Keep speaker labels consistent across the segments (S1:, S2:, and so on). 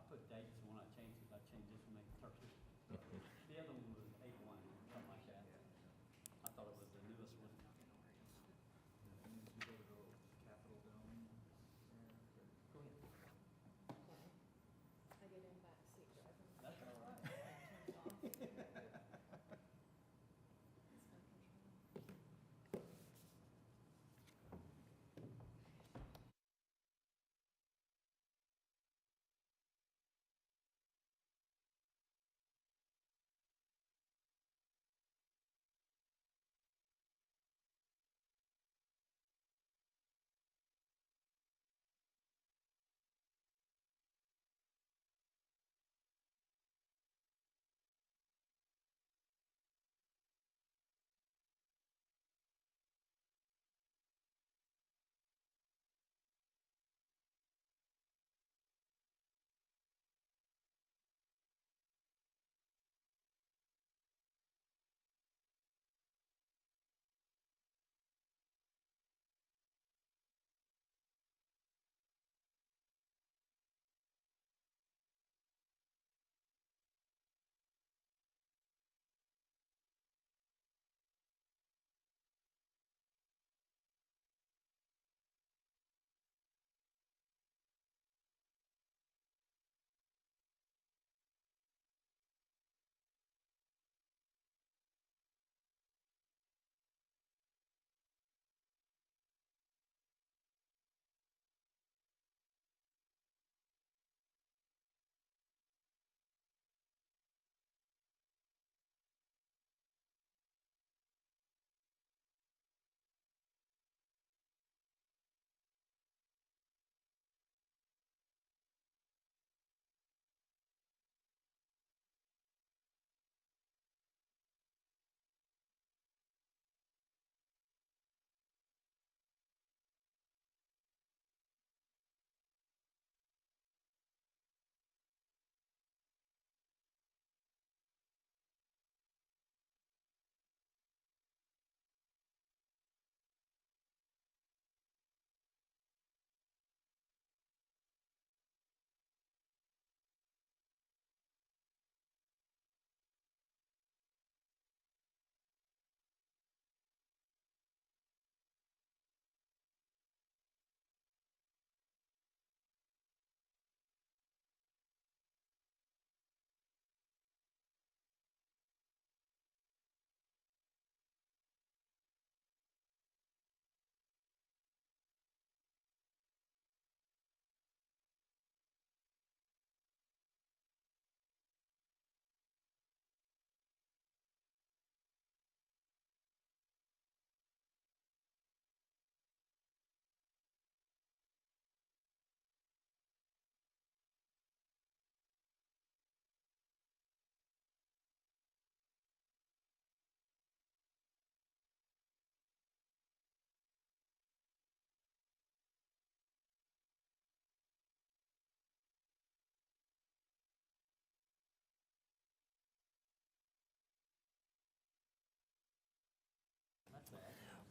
S1: put dates, and when I changed it, I changed this one to Turkey. The other one was 81, something like that. I thought it was the newest one.
S2: Capitol Dome.
S1: Go ahead.
S3: I get in back seat driving.
S1: That's all right.
S3: Turned off.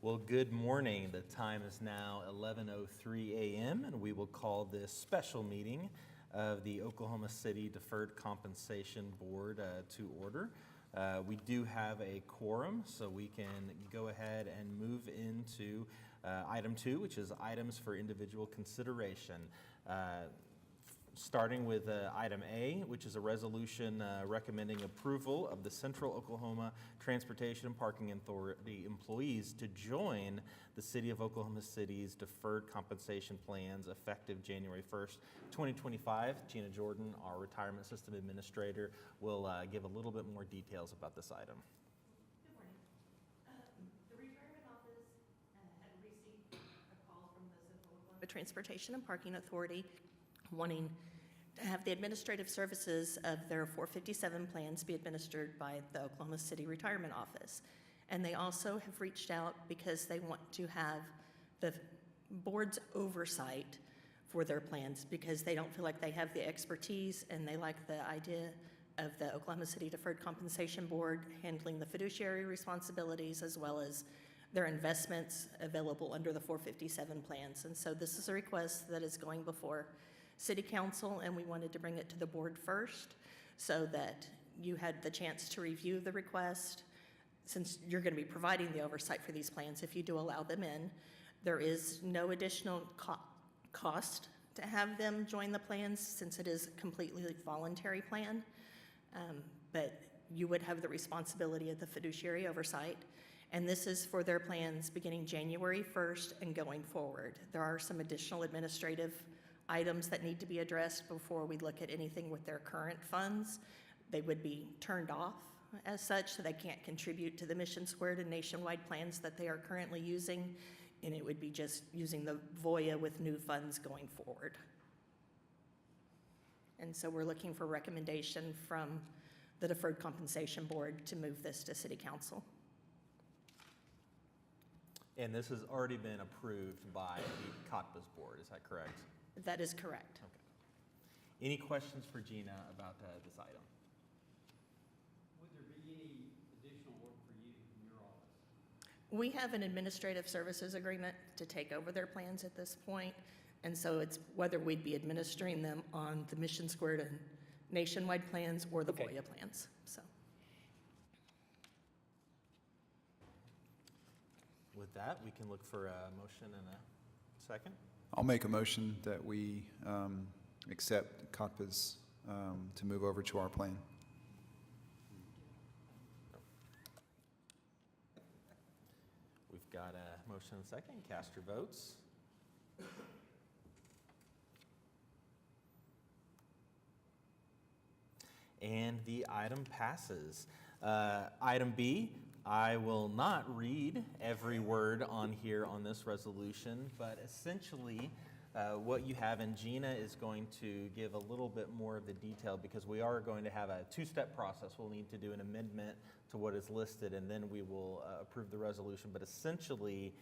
S4: Well, good morning. The time is now 11:03 a.m. and we will call this special meeting of the Oklahoma City Deferred Compensation Board to order. We do have a quorum, so we can go ahead and move into item 2, which is items for individual consideration. Starting with item A, which is a resolution recommending approval of the Central Oklahoma Transportation and Parking Authority employees to join the City of Oklahoma City's deferred compensation plans effective January 1st, 2025. Gina Jordan, our retirement system administrator, will give a little bit more details about this item.
S5: Good morning. The retirement office had received a call from the Central Oklahoma Transportation and Parking Authority wanting to have the administrative services of their 457 plans be administered by the Oklahoma City Retirement Office. And they also have reached out because they want to have the board's oversight for their plans because they don't feel like they have the expertise, and they like the idea of the Oklahoma City Deferred Compensation Board handling the fiduciary responsibilities as well as their investments available under the 457 plans. And so this is a request that is going before city council, and we wanted to bring it to the board first so that you had the chance to review the request. Since you're going to be providing the oversight for these plans, if you do allow them in, there is no additional cost to have them join the plans since it is a completely voluntary plan. But you would have the responsibility of the fiduciary oversight. And this is for their plans beginning January 1st and going forward. There are some additional administrative items that need to be addressed before we look at anything with their current funds. They would be turned off as such, so they can't contribute to the Mission Squared and nationwide plans that they are currently using, and it would be just using the Voya with new funds going forward. And so we're looking for recommendation from the Deferred Compensation Board to move this to City Council.
S4: And this has already been approved by the COTPA's board, is that correct?
S5: That is correct.
S4: Okay. Any questions for Gina about this item?
S1: Would there be any additional work for you in your office?
S5: We have an administrative services agreement to take over their plans at this point, and so it's whether we'd be administering them on the Mission Squared and nationwide plans or the
S4: Okay.
S5: Voya plans, so.
S4: With that, we can look for a motion and a second.
S2: I'll make a motion that we accept COTPA's to move over to our plan.
S4: We've got a motion and a second. Cast your votes. And the item passes. Item B, I will not read every word on here on this resolution, but essentially what you have, and Gina is going to give a little bit more of the detail because we are going to have a two-step process. We'll need to do an amendment to what is listed, and then we will approve the resolution. But essentially,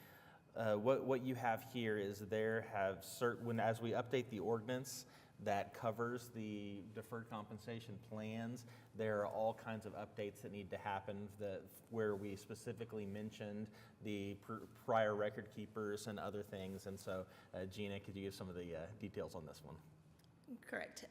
S4: what you have here is as we update the ordinance that covers the deferred compensation plans, there are all kinds of updates that need to happen where we specifically mentioned the prior record keepers and other things. And so, Gina, could you give some of the details on this one?
S5: Correct.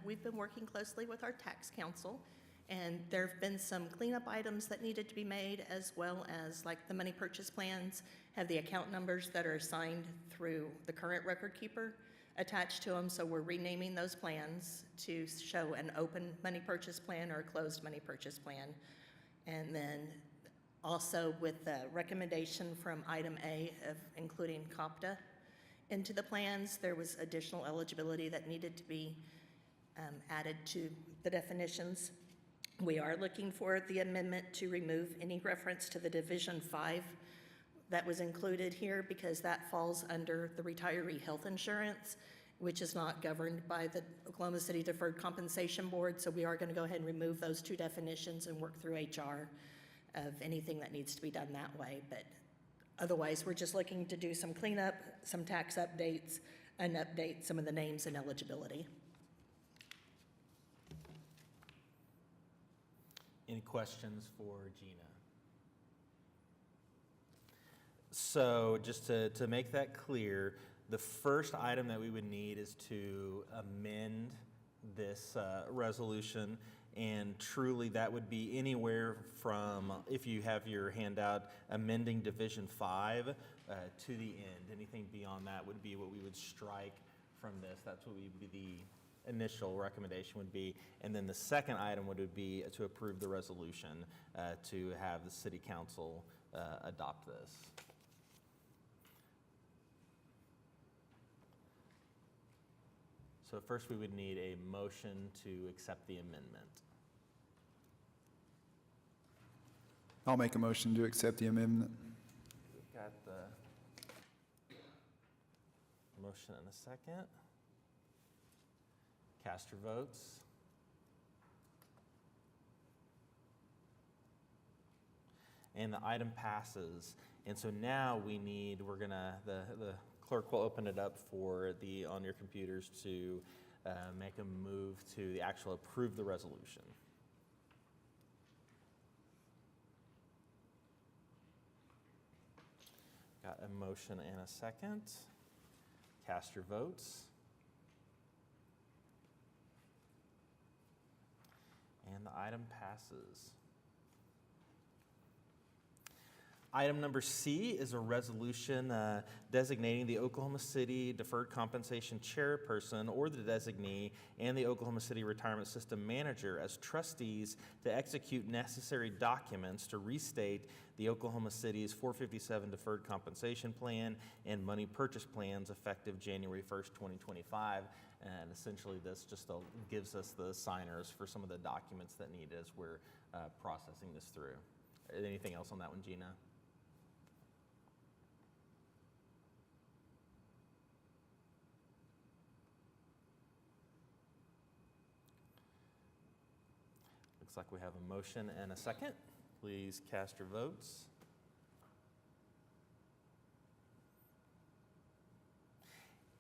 S5: We've been working closely with our tax council, and there have been some cleanup items that needed to be made, as well as like the money purchase plans have the account numbers that are assigned through the current record keeper attached to them, so we're renaming those plans to show an open money purchase plan or a closed money purchase plan. And then also with the recommendation from item A of including COPTA into the plans, there was additional eligibility that needed to be added to the definitions. We are looking for the amendment to remove any reference to the Division 5 that was included here because that falls under the retiree health insurance, which is not governed by the Oklahoma City Deferred Compensation Board. So we are going to go ahead and remove those two definitions and work through HR of anything that needs to be done that way. But otherwise, we're just looking to do some cleanup, some tax updates, and update some of the names and eligibility.
S4: Any questions for Gina? So just to make that clear, the first item that we would need is to amend this resolution, and truly that would be anywhere from, if you have your handout, amending Division 5 to the end. Anything beyond that would be what we would strike from this. That's what the initial recommendation would be. And then the second item would be to approve the resolution to have the City Council adopt this. So first we would need a motion to accept the amendment.
S2: I'll make a motion to accept the amendment.
S4: We've got the motion and a second. Cast your votes. And the item passes. And so now the clerk will open it up on your computers to make a move to the actual approve the resolution. Got a motion and a second. Cast your votes. And the item passes. Item number C is a resolution designating the Oklahoma City Deferred Compensation Chairperson or the designee and the Oklahoma City Retirement System Manager as trustees to execute necessary documents to restate the Oklahoma City's 457 Deferred Compensation Plan and Money Purchase Plans effective January 1st, 2025. And essentially this just gives us the signers for some of the documents that need as we're processing this through. Anything else on that one, Gina? Looks like we have a motion and a second. Please cast your votes.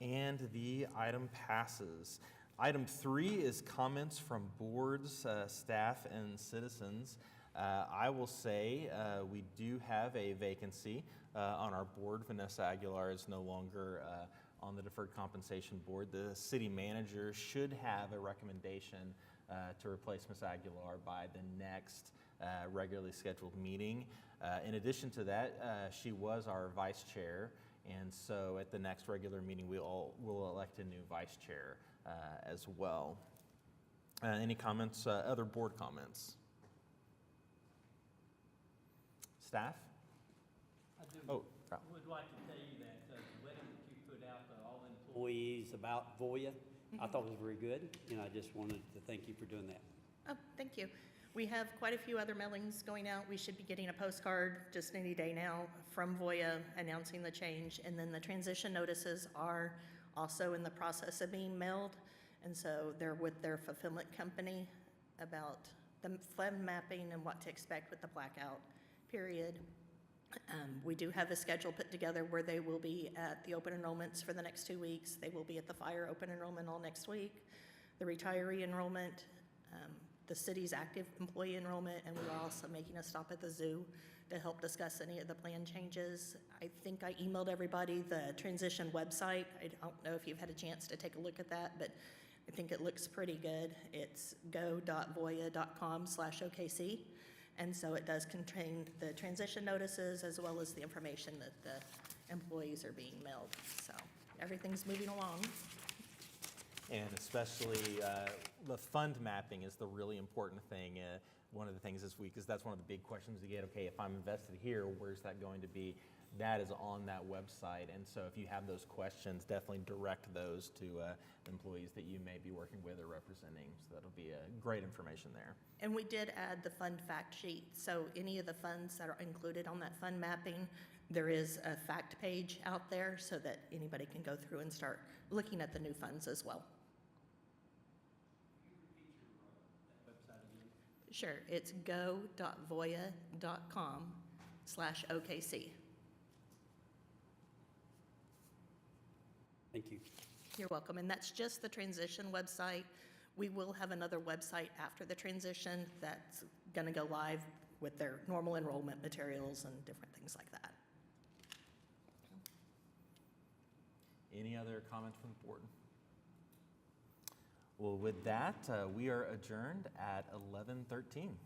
S4: And the item passes. Item 3 is comments from boards, staff, and citizens. I will say we do have a vacancy on our board. Vanessa Aguilar is no longer on the Deferred Compensation Board. The city manager should have a recommendation to replace Ms. Aguilar by the next regularly scheduled meeting. In addition to that, she was our vice chair, and so at the next regular meeting, we'll elect a new vice chair as well. Any comments, other board comments? Staff?
S1: I do.
S4: Oh,
S1: Would like to tell you that the letter that you put out to all employees about Voya, I thought was very good, and I just wanted to thank you for doing that.
S5: Oh, thank you. We have quite a few other mailings going out. We should be getting a postcard just any day now from Voya announcing the change. And then the transition notices are also in the process of being mailed. And so they're with their fulfillment company about the fund mapping and what to expect with the blackout period. We do have a schedule put together where they will be at the open enrollments for the next 2 weeks. They will be at the fire open enrollment all next week, the retiree enrollment, the city's active employee enrollment, and we're also making a stop at the zoo to help discuss any of the plan changes. I think I emailed everybody the transition website. I don't know if you've had a chance to take a look at that, but I think it looks pretty good. It's go.voya.com/OKC. And so it does contain the transition notices as well as the information that the employees are being mailed. So everything's moving along.
S4: and especially the fund mapping is the really important thing. One of the things this week is that's one of the big questions we get. Okay, if I'm invested here, where's that going to be? That is on that website, and so if you have those questions, definitely direct those to employees that you may be working with or representing. So that'll be great information there.
S5: And we did add the fund fact sheet. So any of the funds that are included on that fund mapping, there is a fact page out there so that anybody can go through and start looking at the new funds as well.
S1: Website again?
S5: Sure, it's go.voya.com/OKC.
S1: Thank you.
S5: You're welcome, and that's just the transition website. We will have another website after the transition that's going to go live with their normal enrollment materials and different things like that.
S4: Any other comments from the board? Well, with that, we are adjourned at 11:13.